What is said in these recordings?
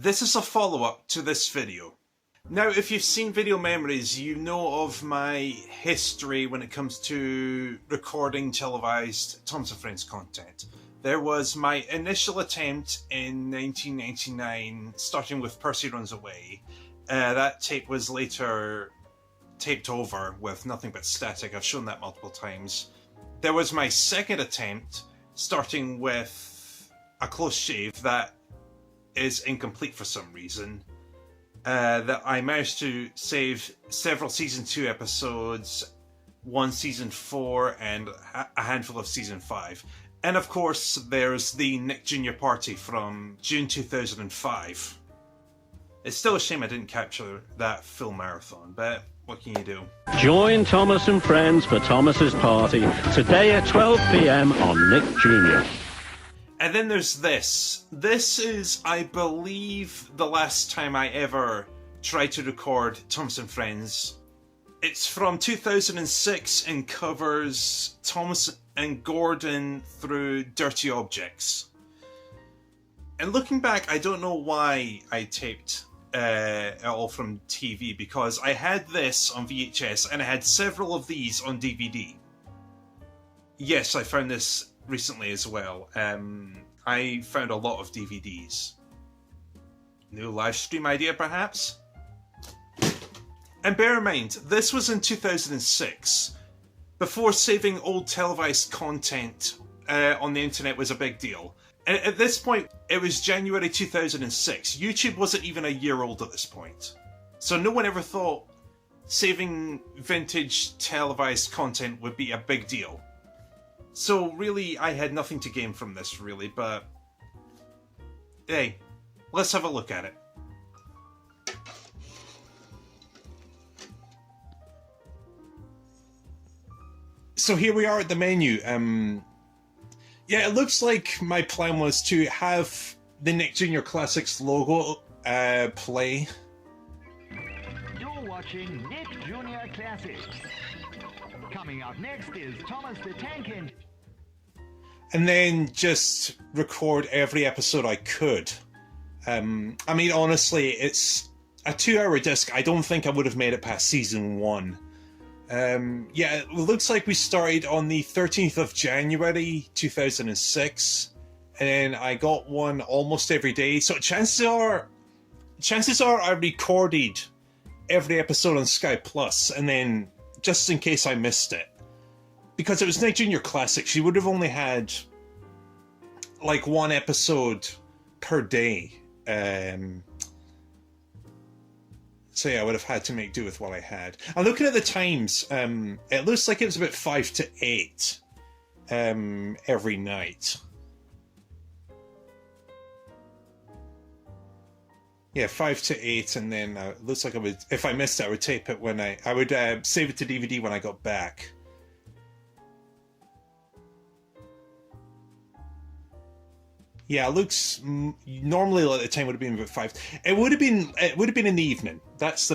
This is a follow-up to this video. Now, if you've seen Video Memories, you know of my history when it comes to recording televised Thomas and Friends content. There was my initial attempt in 1999, starting with Percy Runs Away. That tape was later taped over with nothing but static. I've shown that multiple times. There was my second attempt, starting with A Close Shave, that is incomplete for some reason. That I managed to save several Season 2 episodes, one Season 4, and a handful of Season 5. And of course, there's the Nick Jr. party from June 2005. It's still a shame I didn't capture that full marathon, but what can you do? Join Thomas and Friends for Thomas's party, today at 12 PM on Nick Jr. And then there's this. This is, I believe, the last time I ever tried to record Thomas and Friends. It's from 2006 and covers Thomas and Gordon through Dirty Objects. And looking back, I don't know why I taped it all from TV, because I had this on VHS and I had several of these on DVD. Yes, I found this recently as well. I found a lot of DVDs. New live stream idea, perhaps? And bear in mind, this was in 2006, before saving old televised content on the internet was a big deal. And at this point, it was January 2006. YouTube wasn't even a year old at this point. So no one ever thought saving vintage televised content would be a big deal. So really, I had nothing to gain from this, really, but hey, let's have a look at it. So here we are at the menu. Yeah, it looks like my plan was to have the Nick Jr. Classics logo play. You're watching Nick Jr. Classics. Coming up next is Thomas the Tank Engine. And then just record every episode I could. I mean, honestly, it's a 2-hour disc. I don't think I would have made it past Season 1. Yeah, it looks like we started on the 13th of January 2006. And then I got one almost every day. So chances are I recorded every episode on Sky Plus, and then just in case I missed it. Because it was Nick Jr. Classics, you would have only had like one episode per day. So yeah, I would have had to make do with what I had. I'm looking at the times. It looks like it was about 5 to 8 every night. Yeah, 5 to 8, and then it looks like I would, if I missed it, I would tape it when I would save it to DVD when I got back. Yeah, it looks normally like the time would have been about 5. It would have been in the evening. That's the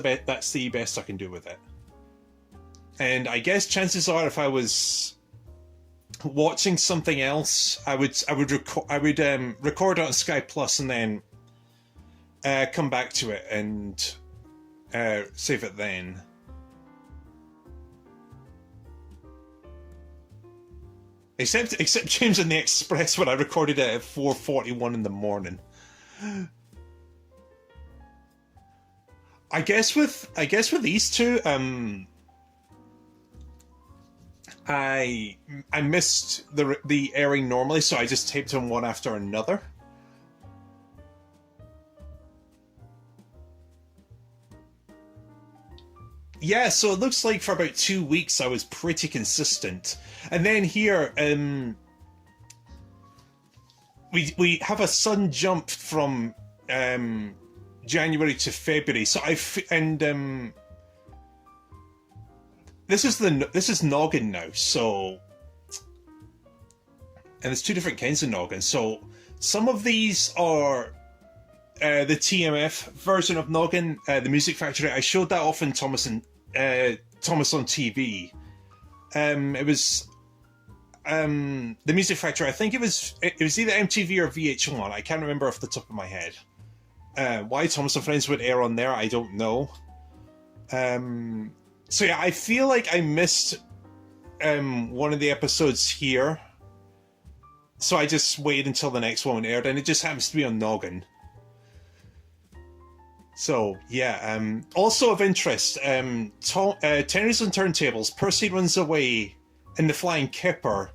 best I can do with it. And I guess chances are, if I was watching something else, I would record it on Sky Plus and then come back to it and save it then. Except James and the Express, when I recorded it at 4:41 in the morning. I guess with these two, I missed the airing normally, so I just taped them one after another. Yeah, so it looks like for about 2 weeks I was pretty consistent. And then here, we have a sudden jump from January to February. So this is Noggin now. So, and there's 2 different kinds of Noggin. So some of these are the TMF version of Noggin, the Music Factory. I showed that off in Thomas on TV. It was the Music Factory. I think it was either MTV or VH1. I can't remember off the top of my head. Why Thomas and Friends would air on there, I don't know. So yeah, I feel like I missed one of the episodes here. So I just waited until the next one aired, and it just happens to be on Noggin. So, yeah, also of interest, Tenors and Turntables, Percy Runs Away, and The Flying Kipper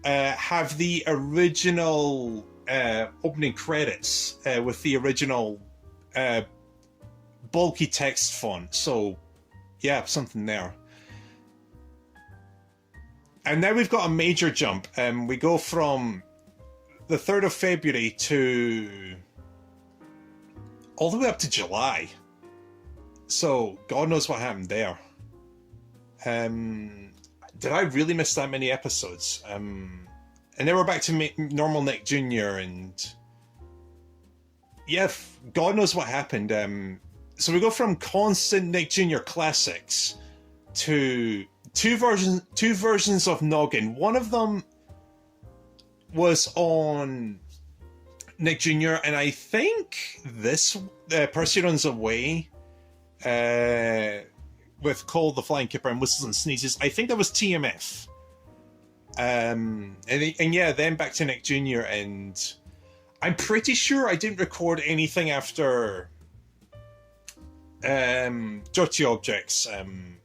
have the original opening credits with the original bulky text font. So, yeah, something there. And now we've got a major jump. We go from the 3rd of February to all the way up to July. So, God knows what happened there. Did I really miss that many episodes? And then we're back to normal Nick Jr. and yeah, God knows what happened. So we go from constant Nick Jr. classics to two versions of Noggin. One of them was on Nick Jr. and I think this Percy Runs Away with Cole the Flying Kipper and Whistles and Sneezes. I think that was TMF. And yeah, then back to Nick Jr. and I'm pretty sure I didn't record anything after Dirty Objects. And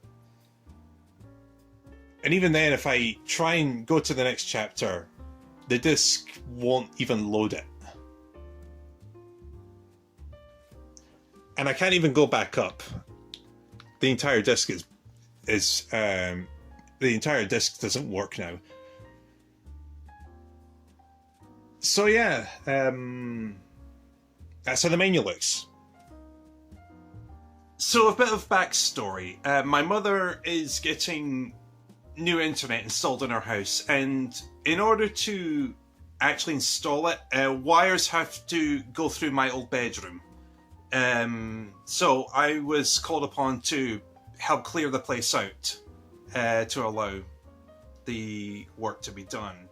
even then, if I try and go to the next chapter, the disc won't even load it. And I can't even go back up. The entire disc the entire disc doesn't work now. So yeah, that's how the menu looks. So a bit of backstory. My mother is getting new internet installed in her house, and in order to actually install it, wires have to go through my old bedroom. So I was called upon to help clear the place out to allow the work to be done.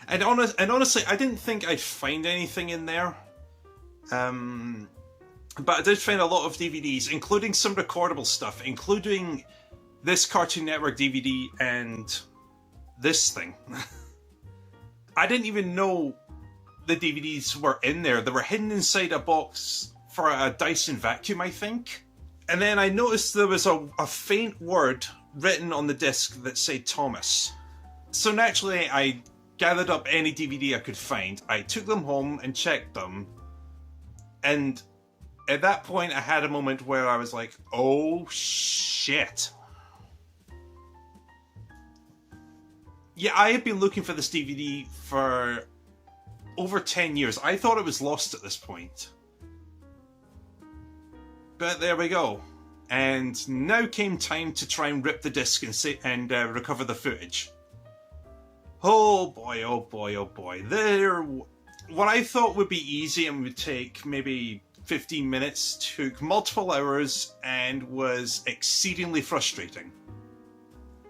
And honestly, I didn't think I'd find anything in there. But I did find a lot of DVDs, including some recordable stuff, including this Cartoon Network DVD and this thing. I didn't even know the DVDs were in there. They were hidden inside a box for a Dyson vacuum, I think. And then I noticed there was a faint word written on the disc that said Thomas. So naturally, I gathered up any DVD I could find. I took them home and checked them. And at that point, I had a moment where I was like, oh shit. Yeah, I had been looking for this DVD for over 10 years. I thought it was lost at this point. But there we go. And now came time to try and rip the disc and recover the footage. Oh boy, oh boy, oh boy. What I thought would be easy and would take maybe 15 minutes took multiple hours and was exceedingly frustrating.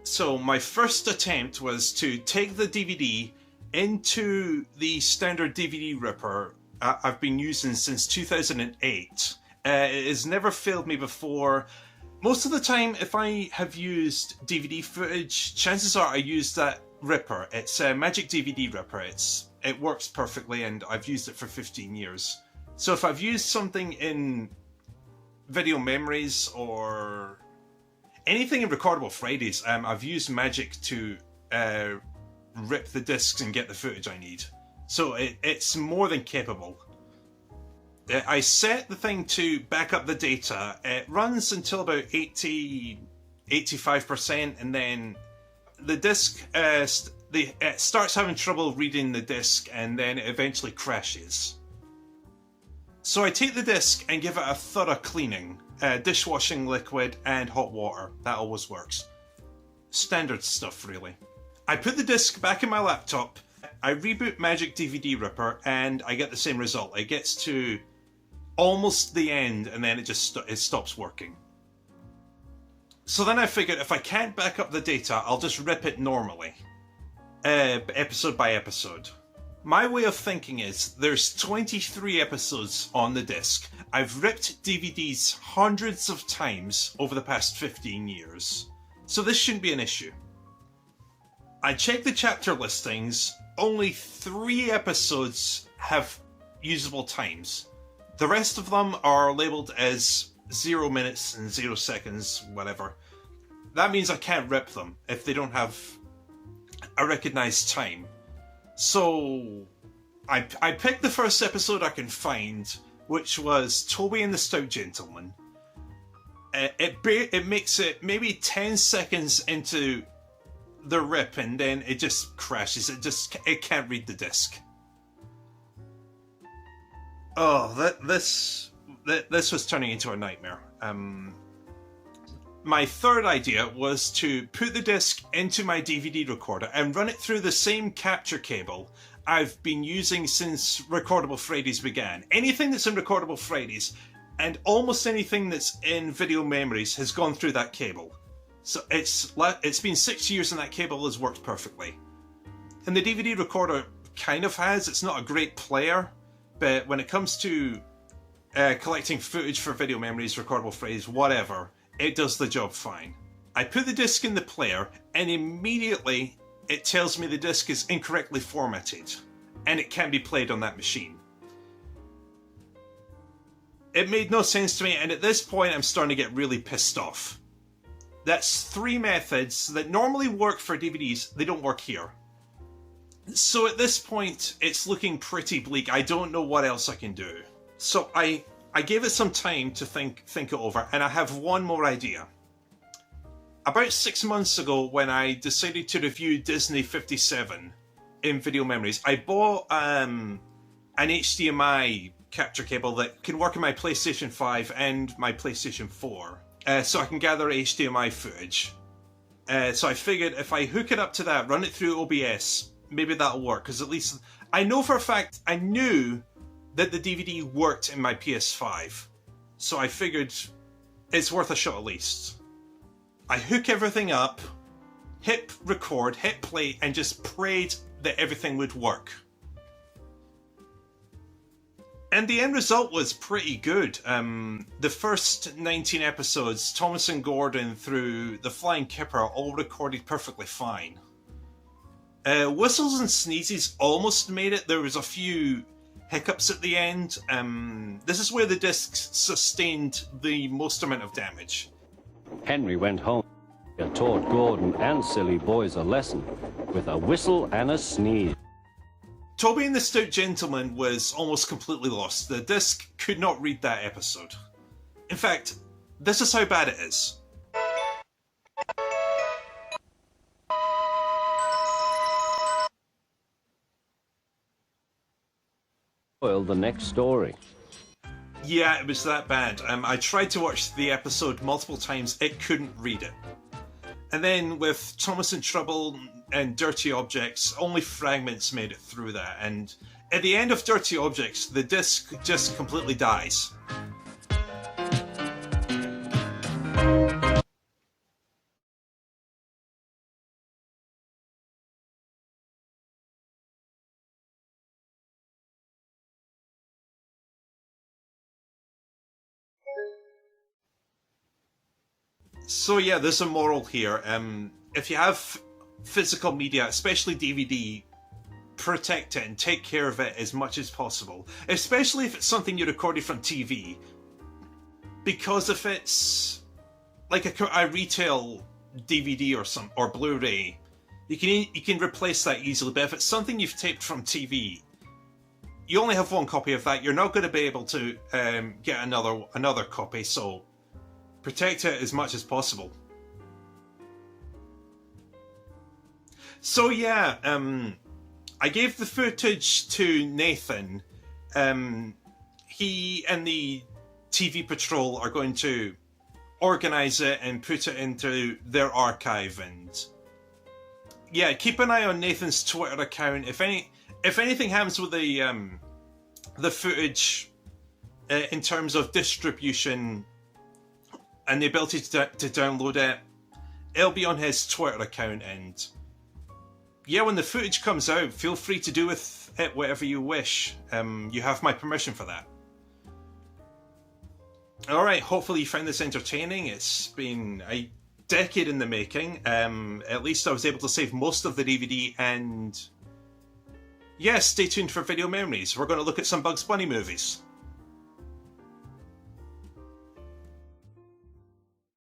So my first attempt was to take the DVD into the standard DVD ripper I've been using since 2008. It has never failed me before. Most of the time, if I have used DVD footage, chances are I use that ripper. It's a Magic DVD ripper. It works perfectly, and I've used it for 15 years. So if I've used something in Video Memories or anything in Recordable Fridays, I've used Magic to rip the discs and get the footage I need. So it's more than capable. I set the thing to back up the data. It runs until about 85%, and then the disc it starts having trouble reading the disc, and then it eventually crashes. So I take the disc and give it a thorough cleaning. Dishwashing liquid and hot water. That always works. Standard stuff, really. I put the disc back in my laptop. I reboot Magic DVD Ripper, and I get the same result. It gets to almost the end, and then it stops working. So then I figured if I can't back up the data, I'll just rip it normally, episode by episode. My way of thinking is there's 23 episodes on the disc. I've ripped DVDs hundreds of times over the past 15 years, so this shouldn't be an issue. I checked the chapter listings, only 3 episodes have usable times. The rest of them are labelled as 0 minutes and 0 seconds, whatever. That means I can't rip them if they don't have a recognised time. So I picked the first episode I can find, which was Toby and the Stout Gentleman. It makes it maybe 10 seconds into the rip and then it just crashes. It can't read the disc. Oh, this was turning into a nightmare. My third idea was to put the disc into my DVD recorder and run it through the same capture cable I've been using since Recordable Fridays began. Anything that's in Recordable Fridays and almost anything that's in Video Memories has gone through that cable. So it's been 6 years and that cable has worked perfectly. And the DVD recorder kind of has. It's not a great player, but when it comes to collecting footage for Video Memories, Recordable Fridays, whatever, it does the job fine. I put the disc in the player and immediately it tells me the disc is incorrectly formatted and it can't be played on that machine. It made no sense to me, and at this point I'm starting to get really pissed off. That's 3 methods that normally work for DVDs, they don't work here. So at this point it's looking pretty bleak. I don't know what else I can do. So I gave it some time to think it over, and I have one more idea. About 6 months ago, when I decided to review Disney 57 in Video Memories, I bought an HDMI capture cable that can work on my PlayStation 5 and my PlayStation 4, so I can gather HDMI footage. So I figured if I hook it up to that, run it through OBS, maybe that'll work, because at least I know for a fact I knew that the DVD worked in my PS5. So I figured it's worth a shot at least. I hook everything up, hit record, hit play, and just prayed that everything would work. And the end result was pretty good. The first 19 episodes, Thomas and Gordon through The Flying Kipper, all recorded perfectly fine. Whistles and Sneezes almost made it. There was a few hiccups at the end. This is where the disc sustained the most amount of damage. Henry went home and taught Gordon and silly boys a lesson with a whistle and a sneeze. Toby and the Stout Gentleman was almost completely lost. The disc could not read that episode. In fact, this is how bad it is. Spoil the next story. Yeah, it was that bad. I tried to watch the episode multiple times, it couldn't read it. And then with Thomas in Trouble and Dirty Objects, only fragments made it through that. And at the end of Dirty Objects, the disc just completely dies. So yeah, there's a moral here. If you have physical media, especially DVD, protect it and take care of it as much as possible. Especially if it's something you recorded from TV. Because if it's like a retail DVD or Blu-ray, you can replace that easily. But if it's something you've taped from TV, you only have one copy of that. You're not going to be able to get another copy. So protect it as much as possible. So yeah, I gave the footage to Nathan. He and the TV Patrol are going to organise it and put it into their archive. And yeah, keep an eye on Nathan's Twitter account. If anything happens with the footage in terms of distribution and the ability to download it, it'll be on his Twitter account. And yeah, when the footage comes out, feel free to do with it whatever you wish. You have my permission for that. Alright, hopefully you found this entertaining. It's been a decade in the making. At least I was able to save most of the DVD, and yeah, stay tuned for Video Memories. We're going to look at some Bugs Bunny movies.